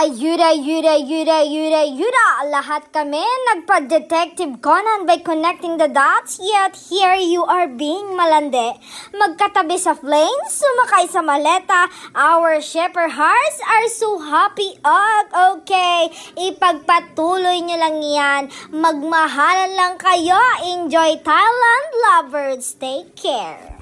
Ayuda! Lahat kami nagpa-Detective Conan by connecting the dots, yet here you are being malandi. Magkatabi sa flames, sumakay sa maleta, our shipper hearts are so happy. Okay, ipagpatuloy nyo lang yan. Magmahalan lang kayo. Enjoy Thailand, lovers. Take care.